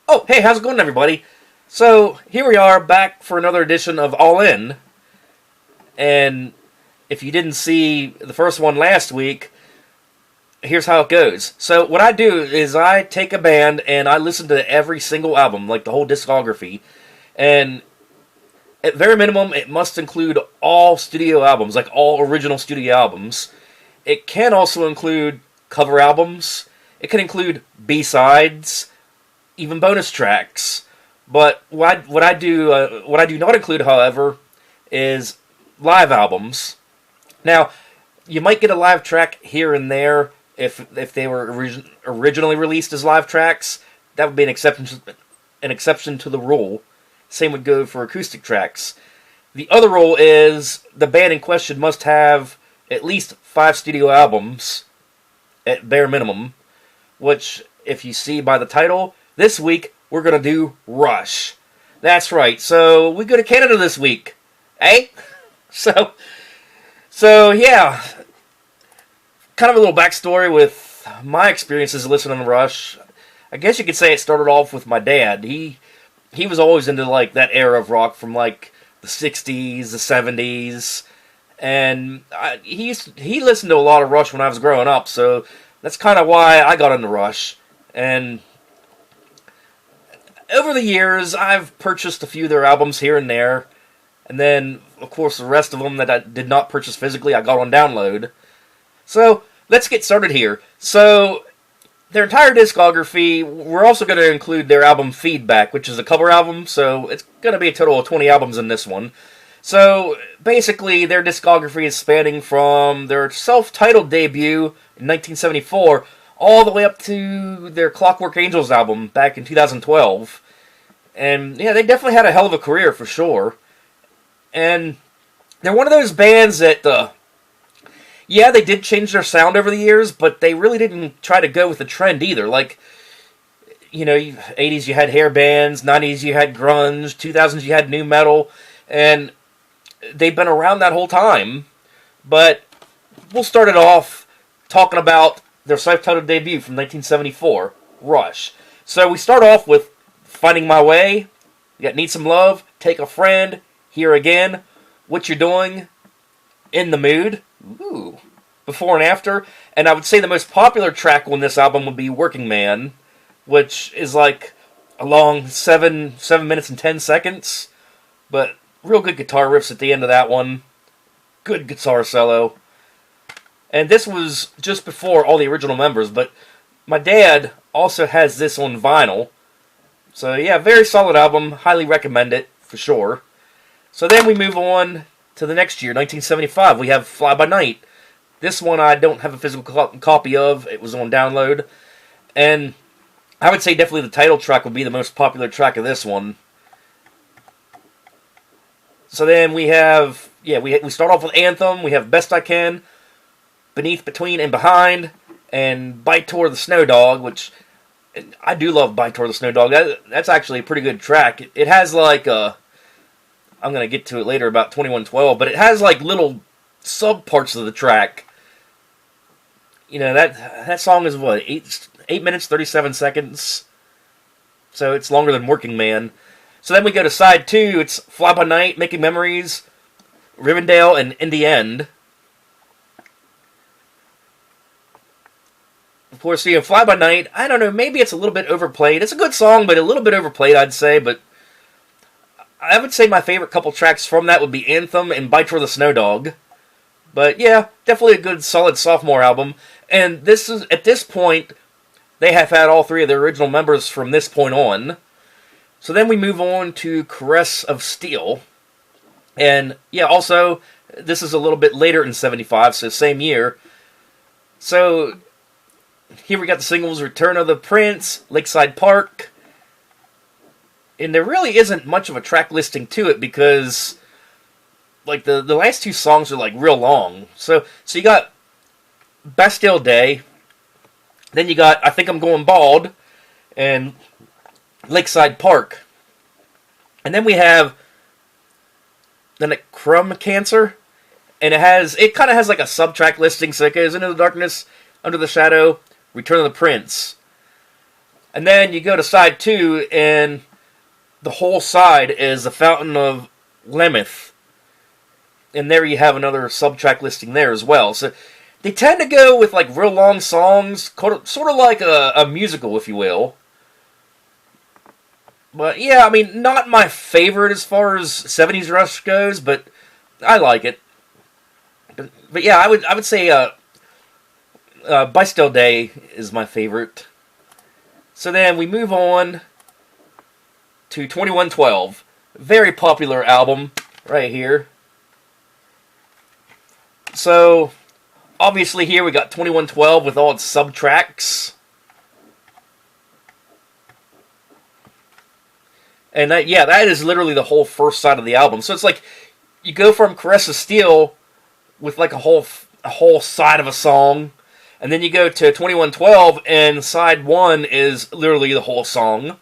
Oh, hey, how's it going, everybody? So, here we are back for another edition of All In. And if you didn't see the first one last week, here's how it goes. So, what I do is I take a band and I listen to every single album, like the whole discography. And at very minimum, it must include all studio albums, like all original studio albums. It can also include cover albums. It can include B-sides, even bonus tracks. But what I do not include, however, is live albums. Now, you might get a live track here and there if they were originally released as live tracks. That would be an exception to the rule. Same would go for acoustic tracks. The other rule is the band in question must have at least 5 studio albums at bare minimum, which, if you see by the title, this week we're going to do Rush. That's right, so we go to Canada this week, eh? So yeah, kind of a little backstory with my experiences listening to Rush. I guess you could say it started off with my dad. He was always into like that era of rock from like the 60s, the 70s, and he listened to a lot of Rush when I was growing up, so that's kind of why I got into Rush. And over the years, I've purchased a few of their albums here and there, and then, of course, the rest of them that I did not purchase physically, I got on download. So, let's get started here. So, their entire discography, we're also going to include their album Feedback, which is a cover album, so it's going to be a total of 20 albums in this one. So, basically, their discography is spanning from their self-titled debut in 1974 all the way up to their Clockwork Angels album back in 2012. And, yeah, they definitely had a hell of a career, for sure. And they're one of those bands that, yeah, they did change their sound over the years, but they really didn't try to go with the trend either. Like, you know, 80s you had hair bands, 90s you had grunge, 2000s you had new metal, and they've been around that whole time. But we'll start it off talking about their self-titled debut from 1974, Rush. So we start off with Finding My Way, you got Need Some Love, Take a Friend, Here Again, What You're Doing, In the Mood, ooh, Before and After, and I would say the most popular track on this album would be Working Man, which is like a long 7 minutes and 10 seconds, but real good guitar riffs at the end of that one, good guitar solo. And this was just before all the original members, but my dad also has this on vinyl. So yeah, very solid album, highly recommend it, for sure. So then we move on to the next year, 1975, we have Fly By Night. This one I don't have a physical copy of, it was on download. And I would say definitely the title track would be the most popular track of this one. So then we have, yeah, we start off with Anthem, we have Best I Can, Beneath, Between, and Behind, and Bite Toward the Snow Dog, which I do love Bite Toward the Snow Dog. That's actually a pretty good track. It has like I'm going to get to it later about 2112, but it has like little sub parts of the track. You know, that song is what, 8 minutes 37 seconds. So it's longer than Working Man. So then we go to side 2. It's Fly By Night, Making Memories, Rivendell, and In the End. Of course, you know, Fly By Night, I don't know, maybe it's a little bit overplayed. It's a good song, but a little bit overplayed, I'd say. But I would say my favorite couple tracks from that would be Anthem and Bite Toward the Snow Dog. But yeah, definitely a good, solid sophomore album. And this is, at this point, they have had all 3 of their original members from this point on. So then we move on to Caress of Steel. And yeah, also, this is a little bit later in 75, so same year. So here we got the singles Return of the Prince, Lakeside Park. And there really isn't much of a track listing to it because like the last 2 songs are like real long. So you got Bastille Day, then you got I Think I'm Going Bald, and Lakeside Park. And then we have the Crumb Cancer, and it kind of has like a sub-track listing, so it goes Into the Darkness, Under the Shadow, Return of the Prince. And then you go to side 2, and the whole side is the Fountain of Lemeth. And there you have another subtrack listing there as well. So they tend to go with like real long songs, sort of like a musical, if you will. But yeah, I mean, not my favorite as far as 70s Rush goes, but I like it. But yeah, I would say Bicycle Day is my favorite. So then we move on to 2112. Very popular album right here. So, obviously here we got 2112 with all its subtracks. And that is literally the whole first side of the album. So it's like, you go from Caress of Steel with like a whole side of a song, and then you go to 2112, and side 1 is literally the whole song.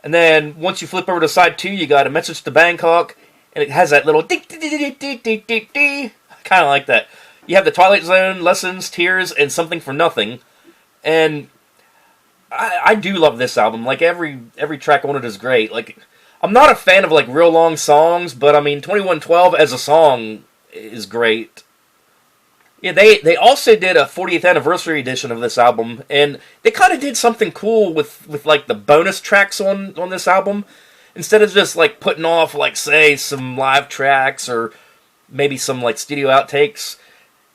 And then, once you flip over to side 2, you got A Message to Bangkok, and it has that little dee-dee-dee-dee-dee-dee-dee. Kind of like that. You have the Twilight Zone, Lessons, Tears, and Something for Nothing. And I do love this album. Like, every track on it is great. Like, I'm not a fan of, like, real long songs, but, I mean, 2112 as a song is great. Yeah, they also did a 40th anniversary edition of this album, and they kind of did something cool with like, the bonus tracks on this album. Instead of just, like, putting off, like, say, some live tracks or maybe some, like, studio outtakes,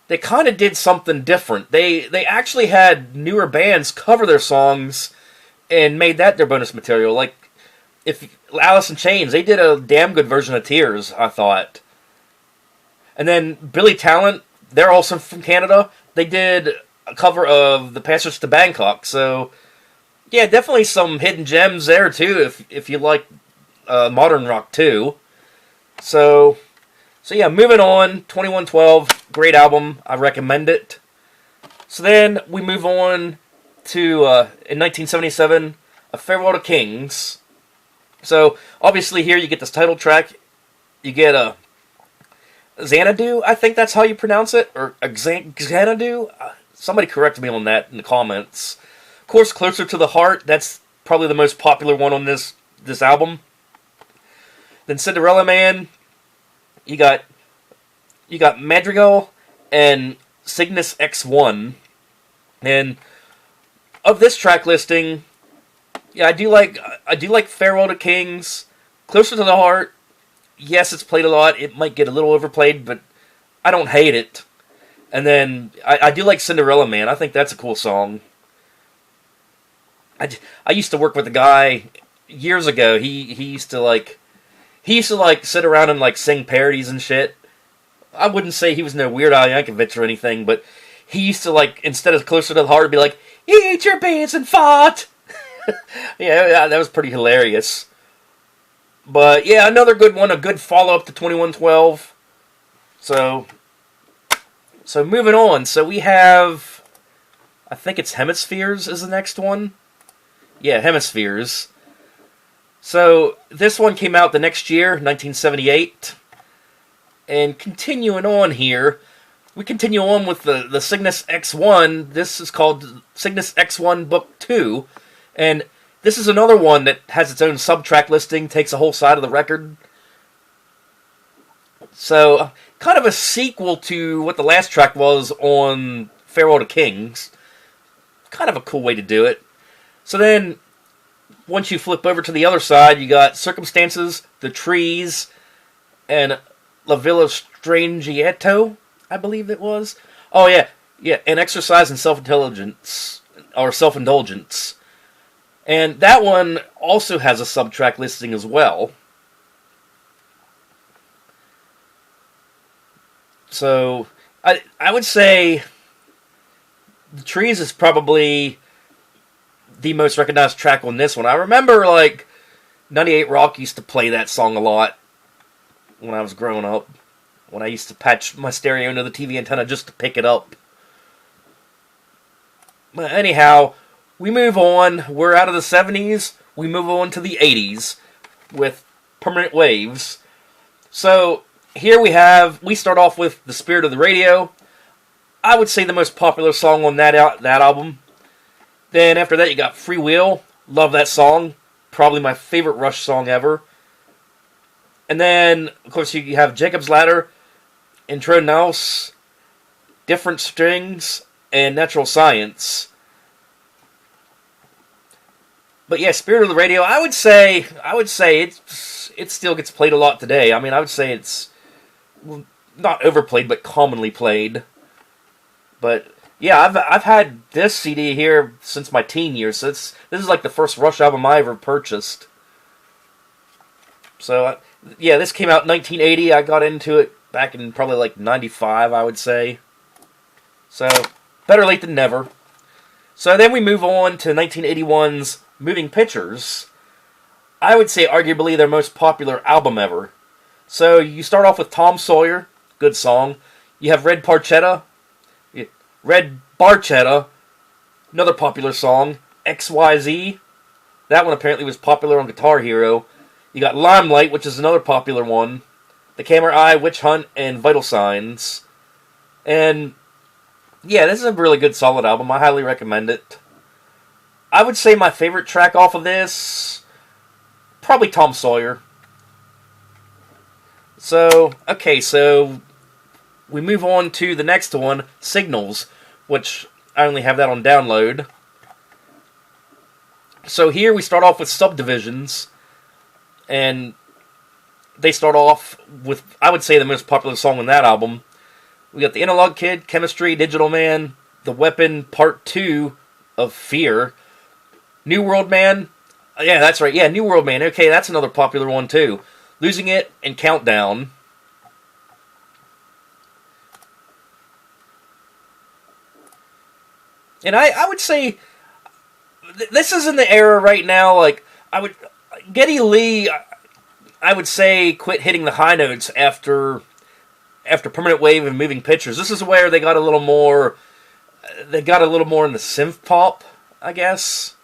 they kind of did something different. They actually had newer bands cover their songs and made that their bonus material. Like, if Alice in Chains, they did a damn good version of Tears, I thought. And then Billy Talent, they're also from Canada. They did a cover of The Passage to Bangkok. So, yeah, definitely some hidden gems there, too, if you like modern rock, too. So yeah, moving on. 2112, great album. I recommend it. So then we move on to, in 1977, A Farewell to Kings. So, obviously here you get this title track. You get a Xanadu, I think that's how you pronounce it, or Xanadu. Somebody correct me on that in the comments. Of course, Closer to the Heart, that's probably the most popular one on this album. Then Cinderella Man, you got Madrigal and Cygnus X1. And of this track listing, yeah, I do like Farewell to Kings, Closer to the Heart. Yes, it's played a lot. It might get a little overplayed, but I don't hate it. And then I do like Cinderella Man. I think that's a cool song. I used to work with a guy years ago. He used to sit around and like sing parodies and shit. I wouldn't say he was no Weird Al Yankovic or anything, but he used to, like, instead of Closer to the Heart, be like, "Eat your pants and fart." Yeah, that was pretty hilarious. But yeah, another good one, a good follow-up to 2112. So moving on. So we have, I think it's Hemispheres is the next one. Yeah, Hemispheres. So this one came out the next year, 1978. And continuing on here, we continue on with the Cygnus X1. This is called Cygnus X1 Book 2. And this is another one that has its own subtrack listing, takes a whole side of the record. So, kind of a sequel to what the last track was on Farewell to Kings. Kind of a cool way to do it. So then, once you flip over to the other side, you got Circumstances, The Trees, and La Villa Strangietto, I believe it was. Oh, yeah, and Exercise and Self-Indulgence, or Self-Indulgence. And that one also has a subtrack listing as well. So, I would say The Trees is probably the most recognized track on this one. I remember, like, 98 Rock used to play that song a lot when I was growing up. When I used to patch my stereo into the TV antenna just to pick it up. But anyhow, we move on. We're out of the 70s. We move on to the 80s with Permanent Waves. So, here we start off with The Spirit of the Radio. I would say the most popular song on that album. Then after that, you got Free Will. Love that song. Probably my favorite Rush song ever. And then, of course, you have Jacob's Ladder, Intro Nous, Different Strings, and Natural Science. But yeah, Spirit of the Radio, I would say it still gets played a lot today. I mean, I would say it's not overplayed, but commonly played. But yeah, I've had this CD here since my teen years. So this is like the first Rush album I ever purchased. So yeah, this came out in 1980. I got into it back in probably like 95, I would say. So better late than never. So then we move on to 1981's Moving Pictures. I would say arguably their most popular album ever. So you start off with Tom Sawyer, good song. You have Red Barchetta, another popular song. XYZ, that one apparently was popular on Guitar Hero. You got Limelight, which is another popular one. The Camera Eye, Witch Hunt, and Vital Signs. And yeah, this is a really good, solid album. I highly recommend it. I would say my favorite track off of this, probably Tom Sawyer. So we move on to the next one, Signals, which I only have that on download. So here we start off with Subdivisions, and they start off with, I would say, the most popular song on that album. We got The Analog Kid, Chemistry, Digital Man, The Weapon, Part 2 of Fear, New World Man. Yeah, that's right. Yeah, New World Man. Okay, that's another popular one too. Losing It and Countdown. And I would say this is in the era right now. Like Geddy Lee, I would say, quit hitting the high notes after Permanent Wave and Moving Pictures. This is where they got a little more. They got a little more in the synth pop, I guess.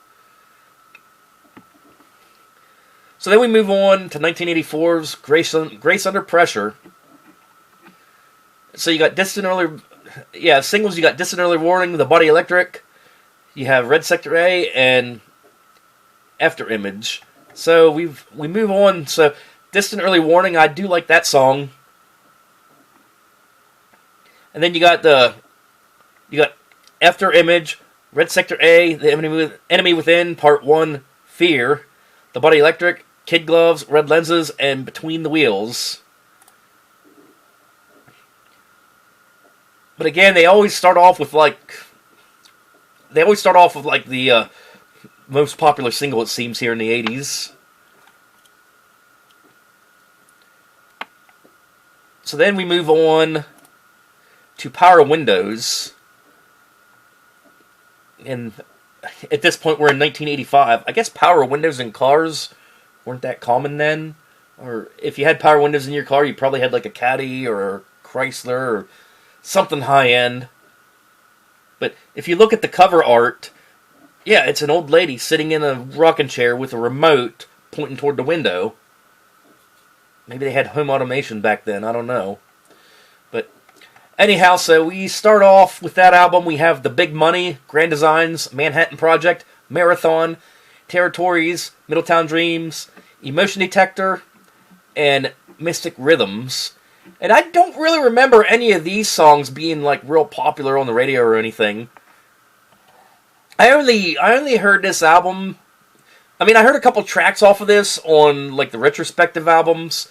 So then we move on to 1984's Grace Under Pressure. So you got Distant Early... Yeah, singles, you got Distant Early Warning, The Body Electric. You have Red Sector A and After Image. So we move on. So Distant Early Warning, I do like that song. And then you got After Image, Red Sector A, The Enemy Within, Part 1, Fear, The Body Electric, Kid Gloves, Red Lenses, and Between the Wheels. But again, they always start off with the most popular single, it seems, here in the 80s. So then we move on to Power Windows. And at this point, we're in 1985. I guess power windows in cars weren't that common then. Or if you had power windows in your car, you probably had like a Caddy or a Chrysler or something high-end. But if you look at the cover art, yeah, it's an old lady sitting in a rocking chair with a remote pointing toward the window. Maybe they had home automation back then, I don't know. But anyhow, so we start off with that album. We have The Big Money, Grand Designs, Manhattan Project, Marathon, Territories, Middletown Dreams, Emotion Detector, and Mystic Rhythms. And I don't really remember any of these songs being like real popular on the radio or anything. I only heard this album. I mean, I heard a couple tracks off of this on like the retrospective albums,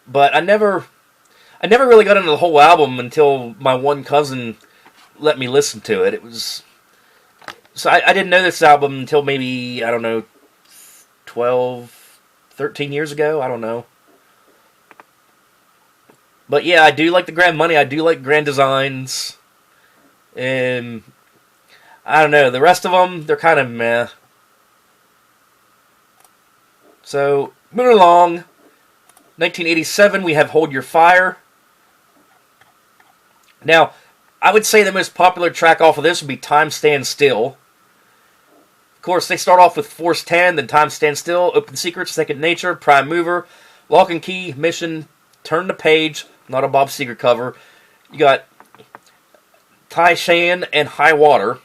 but I never really got into the whole album until my one cousin let me listen to it. So I didn't know this album until maybe, I don't know, 12, 13 years ago. I don't know. But yeah, I do like the Grand Money. I do like Grand Designs. And I don't know. The rest of them, they're kind of meh. So, moving along. 1987, we have Hold Your Fire. Now, I would say the most popular track off of this would be Time Stands Still. Of course, they start off with Force 10, then Time Stands Still, Open Secrets, Second Nature, Prime Mover, Lock and Key, Mission, Turn the Page, not a Bob Seger cover. You got Tai Shan and High Water.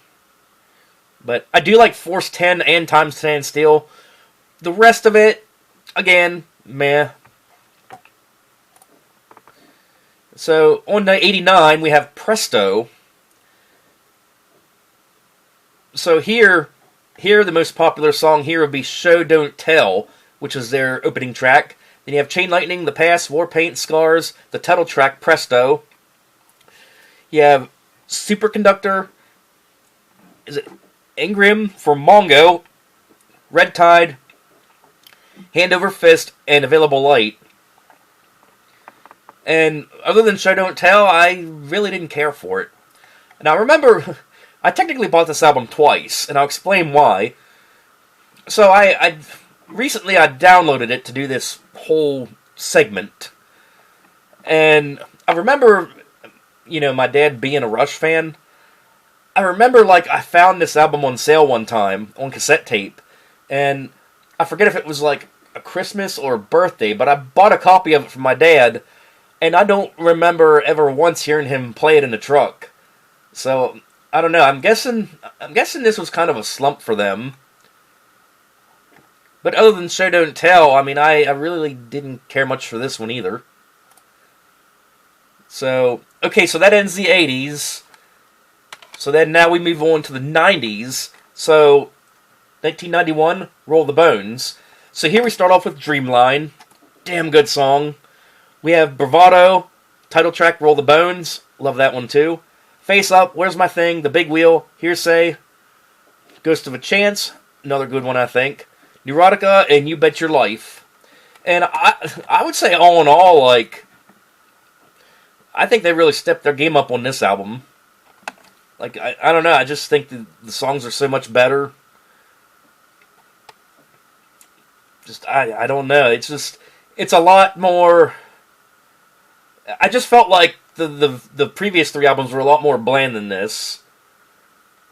But I do like Force 10 and Time Stand Still. The rest of it, again, meh. So on the 89, we have Presto. So here the most popular song here would be Show Don't Tell, which is their opening track. Then you have Chain Lightning, The Past, Warpaint, Scars, the title track, Presto. You have Superconductor, is it Ingrim for Mongo, Red Tide, Hand Over Fist, and Available Light. And other than Show Don't Tell, I really didn't care for it. And I remember, I technically bought this album twice, and I'll explain why. So I recently downloaded it to do this whole segment. And I remember, my dad being a Rush fan. I remember, I found this album on sale one time on cassette tape. And I forget if it was, a Christmas or a birthday, but I bought a copy of it from my dad. And I don't remember ever once hearing him play it in the truck. So, I don't know. I'm guessing this was kind of a slump for them. But other than Show Don't Tell, I really didn't care much for this one either. So, okay, so that ends the 80s. So then now we move on to the 90s. So, 1991, Roll the Bones. So here we start off with Dreamline. Damn good song. We have Bravado, title track, Roll the Bones. Love that one too. Face Up, Where's My Thing, The Big Wheel, Hearsay, Ghost of a Chance, another good one I think. Neurotica, and You Bet Your Life. And I would say all in all, I think they really stepped their game up on this album. I don't know, I just think the songs are so much better. I don't know, it's a lot more... I just felt like the previous three albums were a lot more bland than this.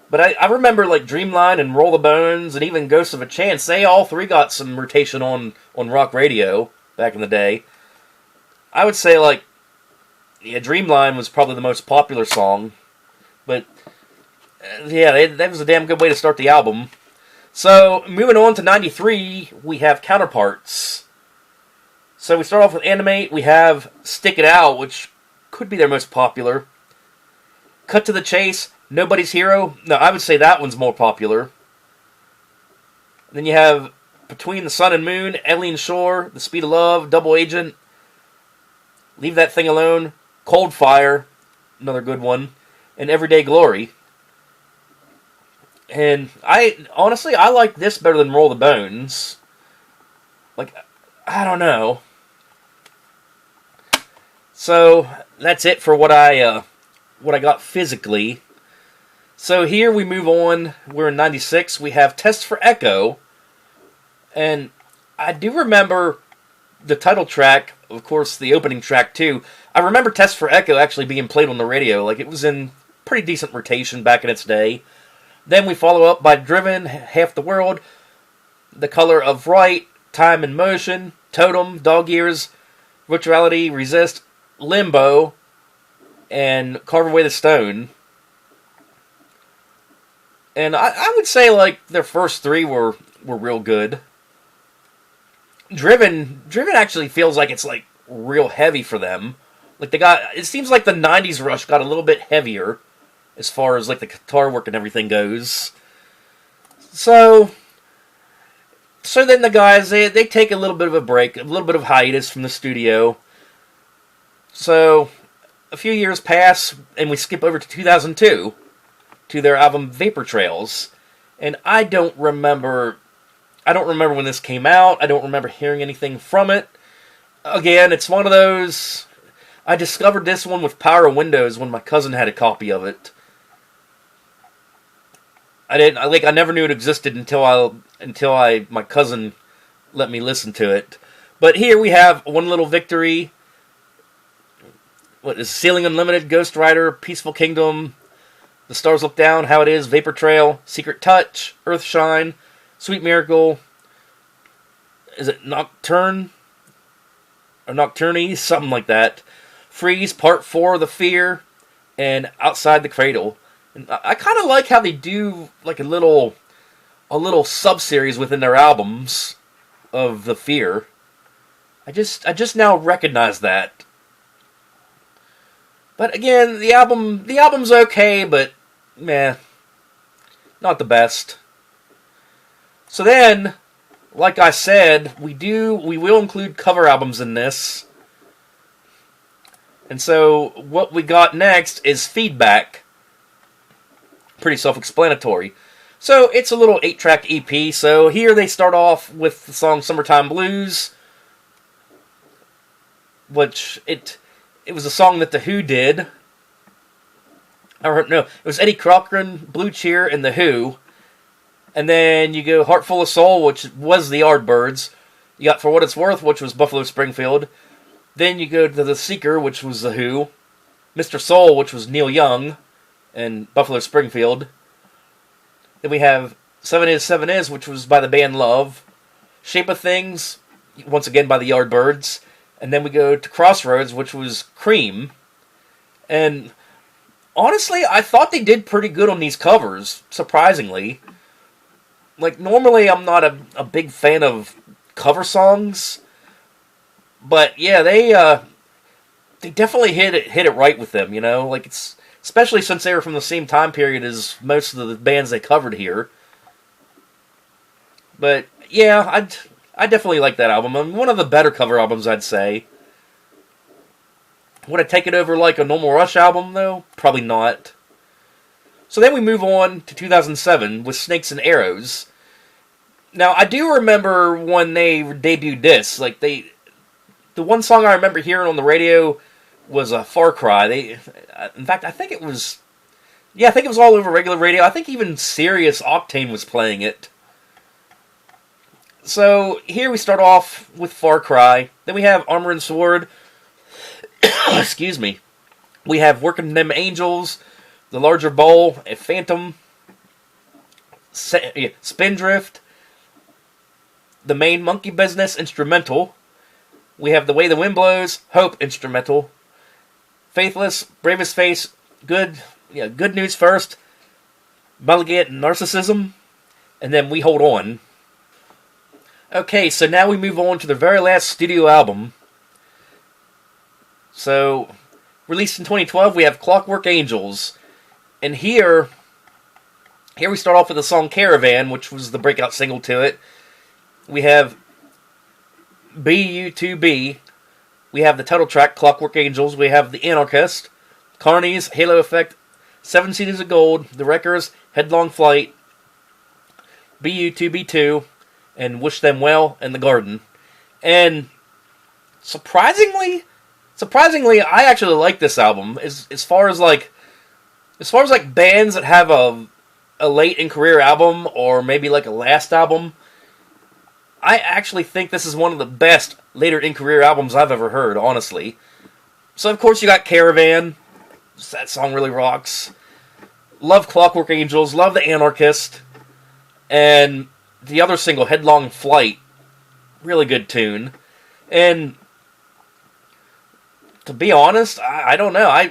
But I remember Dreamline and Roll the Bones and even Ghost of a Chance, they all three got some rotation on rock radio back in the day. I would say Dreamline was probably the most popular song. But that was a damn good way to start the album. So moving on to 93, we have Counterparts. So we start off with Animate, we have Stick It Out, which could be their most popular. Cut to the Chase, Nobody's Hero. No, I would say that one's more popular. Then you have Between the Sun and Moon, Alien Shore, The Speed of Love, Double Agent, Leave That Thing Alone, Cold Fire, another good one, and Everyday Glory. And I like this better than Roll the Bones. I don't know. So that's it for what I got physically. So here we move on. We're in 96. We have Test for Echo. And I do remember the title track, of course the opening track too. I remember Test for Echo actually being played on the radio. It was in pretty decent rotation back in its day. Then we follow up by Driven, Half the World, The Color of Right, Time and Motion, Totem, Dog Ears, Virtuality, Resist, Limbo, and Carve Away the Stone. And I would say their first three were real good. Driven actually feels like it's real heavy for them. It seems like the 90s Rush got a little bit heavier as far as the guitar work and everything goes. So then the guys, they take a little bit of a break, a little bit of hiatus from the studio. So a few years pass, and we skip over to 2002 to their album Vapor Trails. And I don't remember when this came out. I don't remember hearing anything from it. Again, it's one of those... I discovered this one with Power of Windows when my cousin had a copy of it. I never knew it existed until my cousin let me listen to it. But here we have One Little Victory, what is Ceiling Unlimited, Ghost Rider, Peaceful Kingdom, The Stars Look Down, How It Is, Vapor Trail, Secret Touch, Earthshine, Sweet Miracle, is it Nocturne? Or Nocturne, something like that. Freeze, Part 4, The Fear, and Outside the Cradle. And I kind of like how they do like a little sub-series within their albums of The Fear. I just now recognize that. But again, the album's okay, but meh, not the best. So then, like I said, we will include cover albums in this. And so what we got next is Feedback. Pretty self-explanatory. So it's a little 8-track EP. So here they start off with the song Summertime Blues, which it was a song that The Who did. Or no, it was Eddie Cochran, Blue Cheer, and The Who. And then you go Heart Full of Soul, which was the Yardbirds. You got For What It's Worth, which was Buffalo Springfield. Then you go to The Seeker, which was The Who. Mr. Soul, which was Neil Young and Buffalo Springfield. Then we have 7 Is, 7 Is, which was by the band Love. Shape of Things, once again by the Yardbirds. And then we go to Crossroads, which was Cream. And honestly, I thought they did pretty good on these covers, surprisingly. Like, normally I'm not a big fan of cover songs. But yeah, they definitely hit it right with them, you know? Like, it's especially since they were from the same time period as most of the bands they covered here. But yeah, I definitely like that album. I mean, one of the better cover albums, I'd say. Would I take it over like a normal Rush album, though? Probably not. So then we move on to 2007 with Snakes and Arrows. Now, I do remember when they debuted this. Like, the one song I remember hearing on the radio was Far Cry. In fact, I think it was all over regular radio. I think even Sirius Octane was playing it. So here we start off with Far Cry. Then we have Armor and Sword. Excuse me. We have Working Them Angels, The Larger Bowl, a Phantom, Spindrift, The Main Monkey Business instrumental. We have The Way the Wind Blows, Hope instrumental. Faithless, Bravest Face, Good News First, Malignant Narcissism, and then We Hold On. Okay, so now we move on to the very last studio album. So, released in 2012, we have Clockwork Angels. And here we start off with the song Caravan, which was the breakout single to it. We have BU2B. We have the title track, Clockwork Angels. We have The Anarchist, Carnies, Halo Effect, 7 Seasons of Gold, The Wreckers, Headlong Flight, BU2B2, and Wish Them Well, and The Garden. And surprisingly, I actually like this album. As far as bands that have a late in career album, or maybe like a last album, I actually think this is one of the best later in career albums I've ever heard, honestly. So of course you got Caravan. That song really rocks. Love Clockwork Angels, love The Anarchist, and the other single, Headlong Flight, really good tune. And to be honest, I don't know.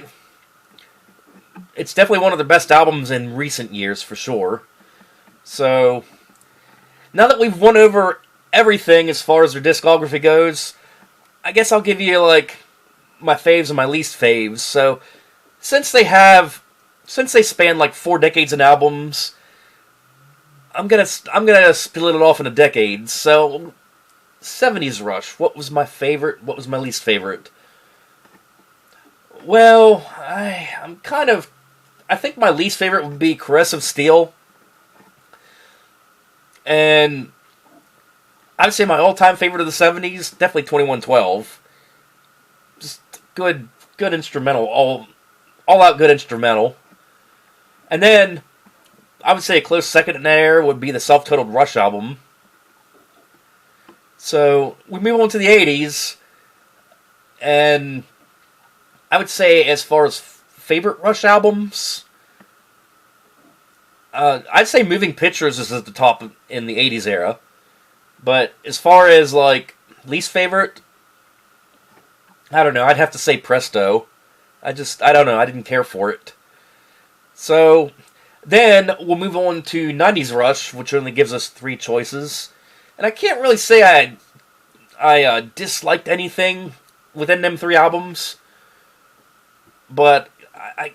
It's definitely one of the best albums in recent years, for sure. So, now that we've won over everything as far as their discography goes, I guess I'll give you, like, my faves and my least faves. So, since they span, like, 4 decades in albums, I'm gonna split it off into decades. So, 70s Rush. What was my favorite? What was my least favorite? Well, I think my least favorite would be Caress of Steel. And I would say my all-time favorite of the 70s, definitely 2112. Just good instrumental, all-out good instrumental. And then, I would say a close second in there would be the self-titled Rush album. So, we move on to the 80s, and I would say as far as favorite Rush albums, I'd say Moving Pictures is at the top in the 80s era. But as far as, like, least favorite, I don't know, I'd have to say Presto. I don't know, I didn't care for it. So then we'll move on to 90s Rush, which only gives us 3 choices. And I can't really say I disliked anything within them 3 albums, but I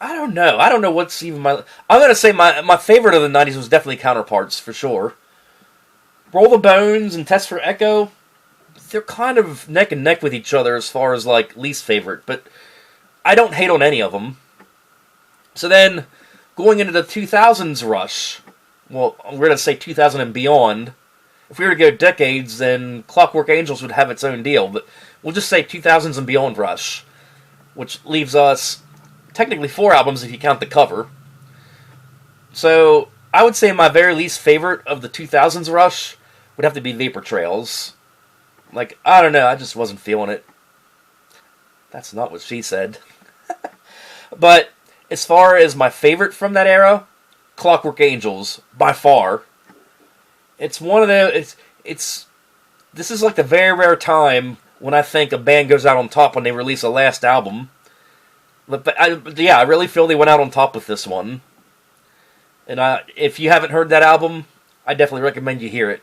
don't know. I don't know what's even my... I'm going to say my favorite of the 90s was definitely Counterparts, for sure. Roll the Bones and Test for Echo, they're kind of neck and neck with each other as far as, like, least favorite, but I don't hate on any of them. So then, going into the 2000s rush, well, we're going to say 2000 and beyond. If we were to go decades, then Clockwork Angels would have its own deal, but we'll just say 2000s and beyond rush, which leaves us technically 4 albums if you count the cover. So, I would say my very least favorite of the 2000s rush would have to be Vapor Trails. Like, I don't know, I just wasn't feeling it. That's not what she said. But as far as my favorite from that era, Clockwork Angels, by far. It's one of the... It's this is like the very rare time when I think a band goes out on top when they release a last album. But I really feel they went out on top with this one. And if you haven't heard that album, I definitely recommend you hear it.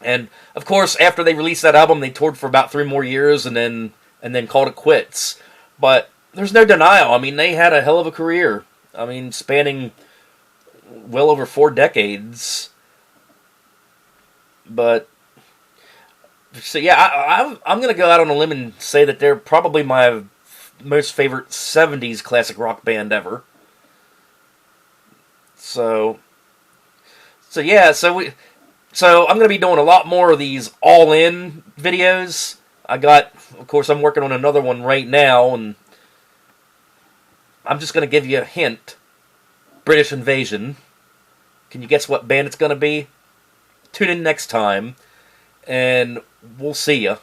And, of course, after they released that album, they toured for about 3 more years and then called it quits. But there's no denial. I mean, they had a hell of a career. I mean, spanning well over 4 decades. But, so yeah, I'm going to go out on a limb and say that they're probably my most favorite 70s classic rock band ever. So yeah, so I'm going to be doing a lot more of these all-in videos. Of course, I'm working on another one right now, and I'm just going to give you a hint. British Invasion. Can you guess what band it's going to be? Tune in next time, and we'll see ya.